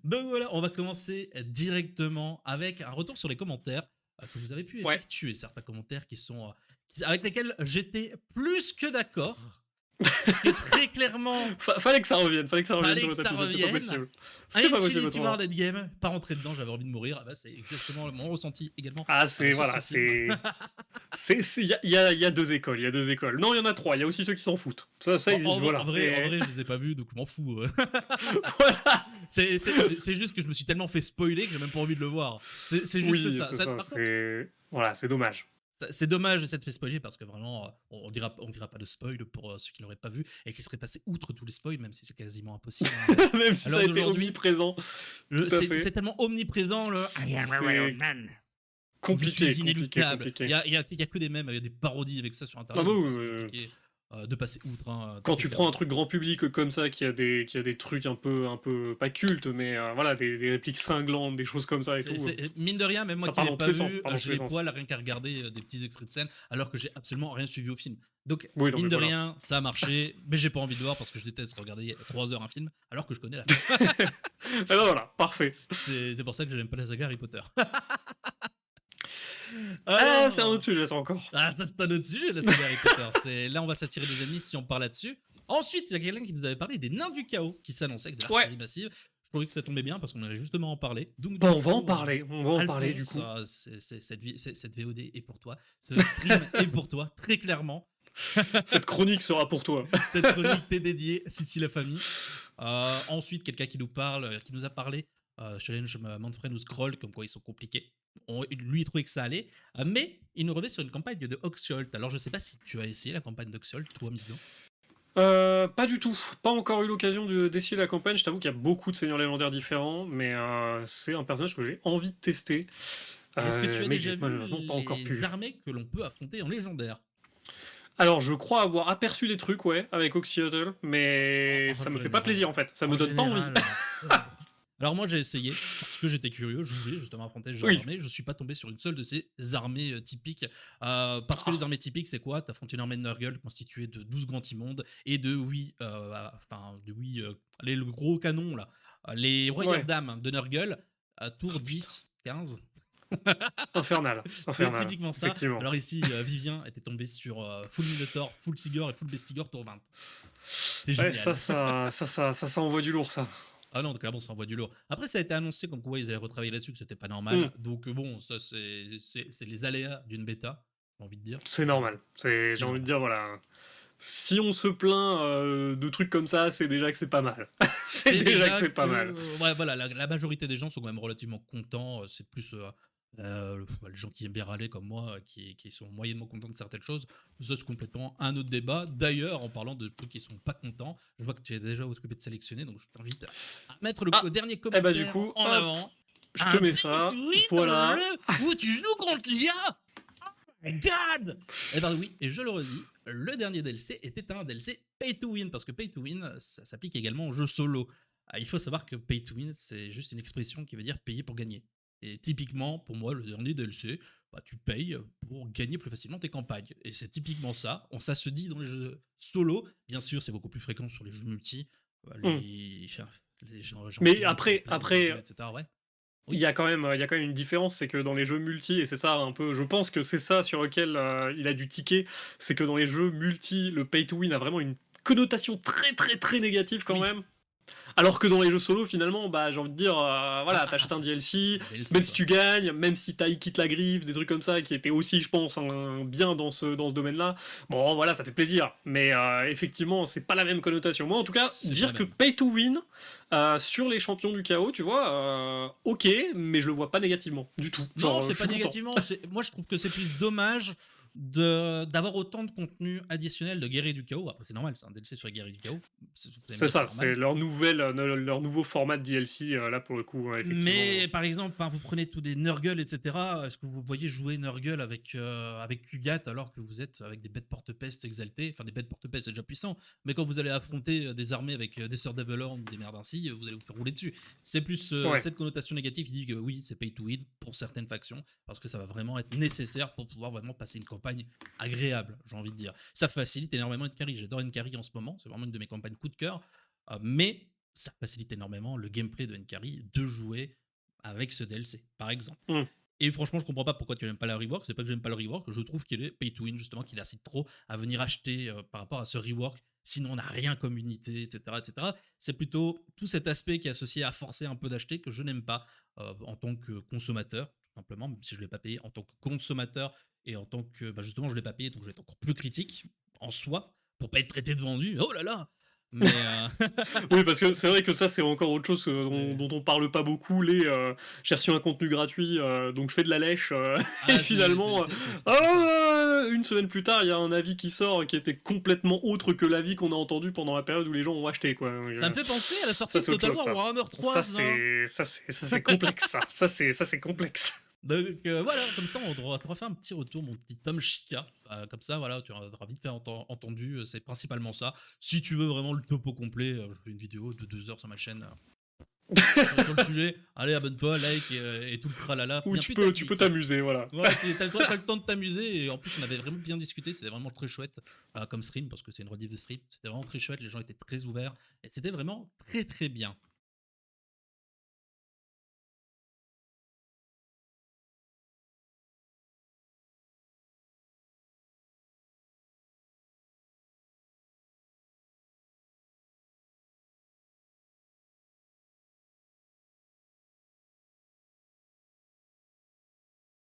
Donc voilà, on va commencer directement avec un retour sur les commentaires que vous avez pu Ouais. effectuer. Certains commentaires avec lesquels j'étais plus que d'accord. Parce que très clairement, Fallait que ça revienne fallait sur que le ça tapis, c'était pas revienne. possible. Un C'était pas possible Infinity War autrement. Endgame, pas rentrer dedans, j'avais envie de mourir. Ah bah, c'est exactement mon ressenti également Ah, c'est sur ce voilà, film. il y a 2 écoles, il y a 2 écoles. Non, il y en a 3, il y a aussi ceux qui s'en foutent. Ça En, existe, en voilà. vrai, en Et vrai, je les ai pas vus, donc je m'en fous. voilà. C'est juste que je me suis tellement fait spoiler que j'ai même pas envie de le voir. C'est juste Oui, ça. c'est ça, Par contre, c'est dommage. c'est dommage de s'être fait spoiler parce que vraiment, on dira pas de spoil pour ceux qui l'auraient pas vu et qui seraient passés outre tous les spoils, même si c'est quasiment impossible. Même À si ça l'heure a été d'aujourd'hui, omniprésent, tout à fait. c'est tellement omniprésent le I am a real C'est man. Je compliqué, suis compliqué, inéluctable. compliqué. Il y a que des mèmes, il y a des parodies avec ça sur Ah internet, bah donc oui, c'est compliqué de passer outre, hein, quand très tu prends un clairement. truc grand public comme ça, qui a des trucs un peu pas cultes, mais voilà, des répliques cinglantes, des choses comme ça et tout, Mine de rien, même moi ça qui part l'ai dans tous pas les sens, ça vu, part dans tous j'ai les les sens. poils rien qu'à regarder des petits extraits de scène, alors que j'ai absolument rien suivi au film. Donc, Oui, non, mine mais de voilà. rien, ça a marché, mais j'ai pas envie de voir parce que je déteste regarder 3 heures un film, alors que je connais la fin. Alors voilà, parfait. C'est pour ça que j'aime pas la saga Harry Potter. Ah, c'est un Alors, autre sujet, ça encore. ça c'est un autre sujet, la saga Harry Potter. Là, on va s'attirer des ennemis si on parle là-dessus. Ensuite, il y a quelqu'un qui nous avait parlé des Nains du Chaos qui s'annonçaient avec de Ouais, l'artillerie massive. Je trouvais que ça tombait bien parce qu'on allait justement en parler. Donc, bah du coup, on va en parler du Alphonse, coup. cette VOD est pour toi. Ce stream est pour toi, très clairement. Cette chronique sera pour toi. Cette chronique t'est dédiée, Sissi la famille. Ensuite, quelqu'un qui qui nous a parlé challenge Manfred ou Scroll, comme quoi ils sont compliqués. Lui, il trouvait que ça allait, mais il nous remet sur une campagne de Oxyolt. Alors, je sais pas si tu as essayé la campagne d'Oxyolt, toi, Misdo. Pas du tout. Pas encore eu l'occasion d'essayer la campagne. Je t'avoue qu'il y a beaucoup de seigneurs légendaires différents, mais c'est un personnage que j'ai envie de tester. Est-ce que tu as Mais que déjà j'ai vu malheureusement pas encore les pu. armées que l'on peut affronter en légendaire? Alors, je crois avoir aperçu des trucs, ouais, avec Oxyotl, mais En ça me fait pas général. plaisir en fait. Ça me En donne pas envie. général. Alors moi j'ai essayé parce que j'étais curieux, je voulais justement affronter ce genre Oui. d'armée, je suis pas tombé sur une seule de ces armées typiques. Parce que les Ah, armées typiques c'est quoi? T'affrontes une armée de Nurgle constituée de 12 grands immondes et de 8, le gros canon là, les warriors ouais, dames de Nurgle, tour 10, 15. infernal, C'est infernal, typiquement ça. effectivement. Alors ici, Vivien était tombé sur full Minotaur, full Sigor et full Bestigor tour 20. C'est Ouais, génial. ça envoie du lourd, ça. Ah non, clairement, ça envoie du lourd. Après, ça a été annoncé comme quoi ils allaient retravailler là-dessus, que c'était pas Hmm, normal. Donc bon, ça c'est les aléas d'une bêta, j'ai envie de dire. c'est Euh, normal. c'est J'ai envie de normal. dire, voilà. Si on se plaint de trucs comme ça, c'est déjà que c'est pas mal. C'est C'est déjà que déjà c'est pas mal. que ouais, voilà, la majorité des gens sont quand même relativement contents. C'est plus les gens qui aiment bien râler comme moi, qui sont moyennement contents de certaines choses. Ça, c'est complètement un autre débat. D'ailleurs, en parlant de trucs qui sont pas contents, je vois que tu es déjà occupé de sélectionner, donc je t'invite à mettre le Ah, dernier eh bah du commentaire coup, en hop, avant. je te Un mets Pay to ça. Win dans le Voilà. jeu où tu joues contre l'IA. My God! Eh ben oui, et je le redis, le dernier DLC était un DLC Pay to Win, parce que Pay to Win, ça s'applique également aux jeux solo. Il faut savoir que Pay to Win, c'est juste une expression qui veut dire payer pour gagner. Et typiquement, pour moi, le dernier DLC, bah, tu payes pour gagner plus facilement tes campagnes. Et c'est typiquement ça. Ça se dit dans les jeux solo. Bien sûr, c'est beaucoup plus fréquent sur les jeux multi. Hmm. Les gens Mais qui payent des jeux, après, etc. Ouais. il Oui. y a quand même, il y a quand même une différence, c'est que dans les jeux multi, et c'est ça un peu, je pense que c'est ça sur lequel il a dû tiquer, c'est que dans les jeux multi, le pay to win a vraiment une connotation très très très négative quand Oui. même. Alors que dans les jeux solo, finalement, bah, j'ai envie de dire, voilà, Ah, t'achètes un DLC, un DLC, même si quoi. tu gagnes, même si t'as quitte la griffe, des trucs comme ça, qui étaient aussi, je pense, bien dans ce domaine-là, bon, voilà, ça fait plaisir. Mais effectivement, c'est pas la même connotation. Moi, en tout cas, C'est pas la dire que même. pay to win sur les champions du chaos, tu vois, ok, mais je le vois pas négativement, du tout. Non, Genre, c'est je suis pas content. négativement. Moi, je trouve que c'est plus dommage d'avoir autant de contenu additionnel de Guerrier du Chaos. Après, c'est normal, c'est un DLC sur les Guerriers du Chaos. Vous aimez C'est bien, c'est ça, normal. c'est leur nouveau format de DLC, là, pour le coup, effectivement. Mais par exemple, vous prenez tous des Nurgle, etc. Est-ce que vous voyez jouer Nurgle avec Kugat alors que vous êtes avec des bêtes porte-peste exaltées? Enfin, des bêtes porte-peste, c'est déjà puissant. Mais quand vous allez affronter des armées avec des Sœurs d'Avalorn ou des merdes ainsi, vous allez vous faire rouler dessus. C'est plus Ouais. cette connotation négative qui dit que oui, c'est pay to win pour certaines factions, parce que ça va vraiment être nécessaire pour pouvoir vraiment passer une campagne agréable, j'ai envie de dire. Ça facilite énormément Nkari. J'adore Nkari en ce moment, c'est vraiment une de mes campagnes coup de cœur. Mais ça facilite énormément le gameplay de Nkari de jouer avec ce DLC, par exemple. Mmh. Et franchement, je comprends pas pourquoi tu n'aimes pas le rework. C'est pas que j'aime pas le rework, je trouve qu'il est pay to win, justement, qu'il incite trop à venir acheter par rapport à ce rework. Sinon, on n'a rien comme unité, etc., etc. C'est plutôt tout cet aspect qui est associé à forcer un peu d'acheter que je n'aime pas en tant que consommateur, tout simplement, même si je ne l'ai pas payé en tant que consommateur et en tant que, bah, justement, je ne l'ai pas payé, donc je vais être encore plus critique en soi pour pas être traité de vendu. Oh là là. Mais Oui, parce que c'est vrai que ça, c'est encore autre chose dont c'est on parle pas beaucoup. J'ai reçu un contenu gratuit, donc je fais de la lèche, et ah, finalement, c'est typiquement ça. une semaine plus tard, il y a un avis qui sort qui était complètement autre que l'avis qu'on a entendu pendant la période où les gens ont acheté, quoi. Donc, Ça me fait penser à la sortie ça, de c'est autre Total chose, War ça. Warhammer 3, Ça, ça. c'est complexe, ça. Ça, c'est complexe. Donc voilà, comme ça, on te refait un petit retour, mon petit Tom Chica. Comme ça, voilà, tu auras vite fait entendu, c'est principalement ça. Si tu veux vraiment le topo complet, je fais une vidéo de 2 heures sur ma chaîne sur le sujet. Allez, abonne-toi, like et tout le tralala, Où bien tu plus peux technique. t'amuser, voilà. Ouais, puis t'as le temps de t'amuser, et en plus, on avait vraiment bien discuté, c'était vraiment très chouette comme stream, parce que c'est une rediff de stream. C'était vraiment très chouette, les gens étaient très ouverts, et c'était vraiment très très bien.